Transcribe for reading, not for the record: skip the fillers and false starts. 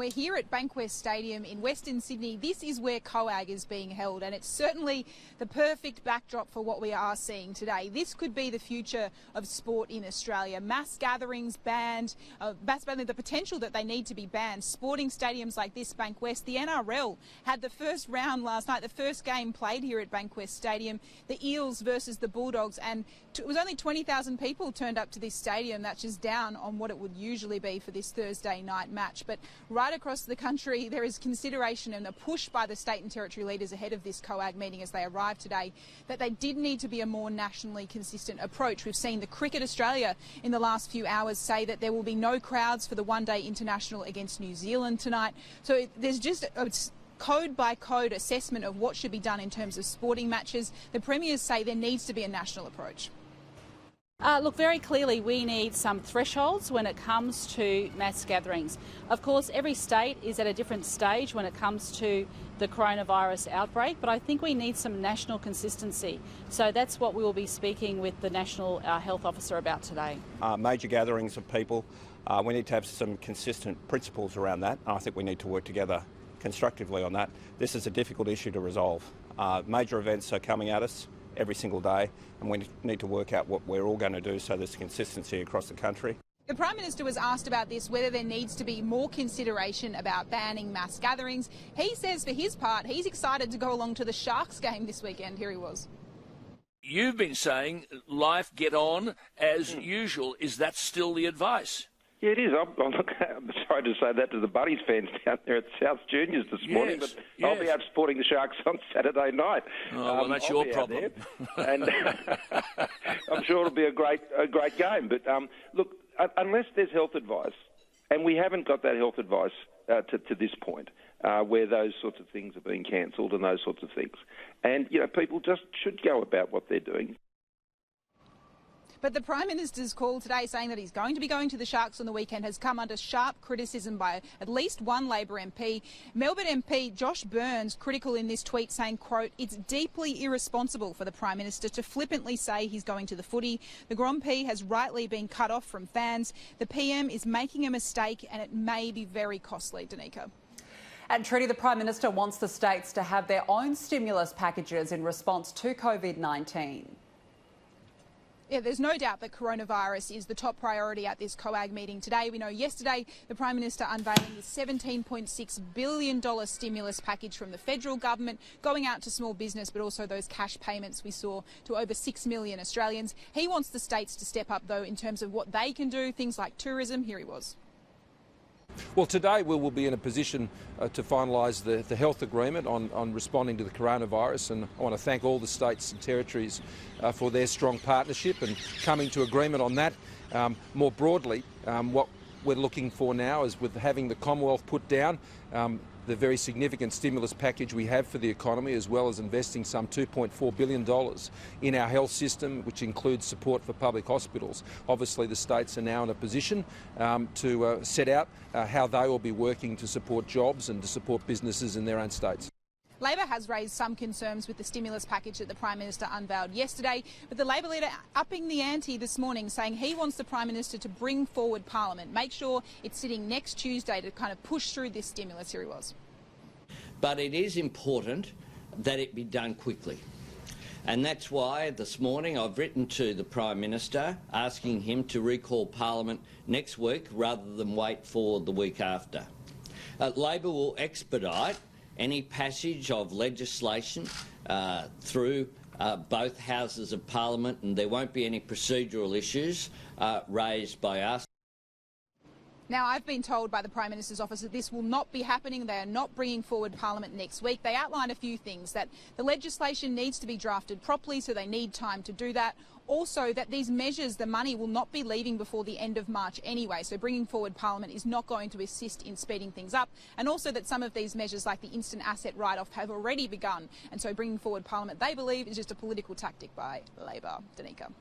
We're here at Bankwest Stadium in Western Sydney. This is where COAG is being held, and it's certainly the perfect backdrop for what we are seeing today. This could be the future of sport in Australia. Mass gatherings banned, the potential that they need to be banned. Sporting stadiums like this, Bankwest. The NRL had the first round last night, the first game played here at Bankwest Stadium, the Eels versus the Bulldogs, and it was only 20,000 people turned up to this stadium. That's just down on what it would usually be for this Thursday night match. But right across the country, there is consideration and a push by the state and territory leaders ahead of this COAG meeting as they arrive today that they did need to be a more nationally consistent approach. We've seen the Cricket Australia in the last few hours say that there will be no crowds for the one-day international against New Zealand tonight. So there's just a code by code assessment of what should be done in terms of sporting matches. The premiers say there needs to be a national approach. Look, very clearly we need some thresholds when it comes to mass gatherings. Of course, every state is at a different stage when it comes to the coronavirus outbreak, but I think we need some national consistency. So that's what we will be speaking with the National Health Officer about today. Major gatherings of people, we need to have some consistent principles around that, and I think we need to work together constructively on that. This is a difficult issue to resolve. Major events are coming at us every single day, and we need to work out what we're all going to do so there's consistency across the country. The Prime Minister was asked about this, whether there needs to be more consideration about banning mass gatherings. He says for his part, he's excited to go along to the Sharks game this weekend. Here he was. You've been saying life get on as usual. Is that still the advice? Yeah, it is. I'm sorry to say that to the Buddies fans down there at South Juniors this morning, but I'll be out supporting the Sharks on Saturday night. Oh, well, that's your problem. And I'm sure it'll be a great game. But look, unless there's health advice, and we haven't got that health advice to this point, where those sorts of things are being cancelled and those sorts of things, and people just should go about what they're doing. But the Prime Minister's call today saying that he's going to be going to the Sharks on the weekend has come under sharp criticism by at least one Labor MP. Melbourne MP Josh Burns critical in this tweet saying, quote, "It's deeply irresponsible for the Prime Minister to flippantly say he's going to the footy. The Grand Prix has rightly been cut off from fans. The PM is making a mistake and it may be very costly." Danica. And Trudy, the Prime Minister wants the states to have their own stimulus packages in response to COVID-19. Yeah, there's no doubt that coronavirus is the top priority at this COAG meeting today. We know yesterday the Prime Minister unveiling the $17.6 billion stimulus package from the federal government going out to small business, but also those cash payments we saw to over 6 million Australians. He wants the states to step up, though, in terms of what they can do, things like tourism. Here he was. Well, today we will be in a position to finalise the health agreement on responding to the coronavirus, and I want to thank all the states and territories for their strong partnership and coming to agreement on that. More broadly, what we're looking for now is, with having the Commonwealth put down, the very significant stimulus package we have for the economy, as well as investing some $2.4 billion in our health system, which includes support for public hospitals. Obviously, the states are now in a position to set out how they will be working to support jobs and to support businesses in their own states. Labor has raised some concerns with the stimulus package that the Prime Minister unveiled yesterday, but the Labor leader upping the ante this morning, saying he wants the Prime Minister to bring forward Parliament, make sure it's sitting next Tuesday to kind of push through this stimulus. Here he was. But it is important that it be done quickly. And that's why this morning I've written to the Prime Minister asking him to recall Parliament next week rather than wait for the week after. Labor will expedite any passage of legislation through both houses of Parliament, and there won't be any procedural issues raised by us. Now, I've been told by the Prime Minister's office that this will not be happening. They are not bringing forward Parliament next week. They outline a few things: that the legislation needs to be drafted properly, so they need time to do that. Also, that these measures, the money will not be leaving before the end of March anyway, so bringing forward Parliament is not going to assist in speeding things up. And also that some of these measures, like the instant asset write-off, have already begun. And so bringing forward Parliament, they believe, is just a political tactic by Labor. Danica.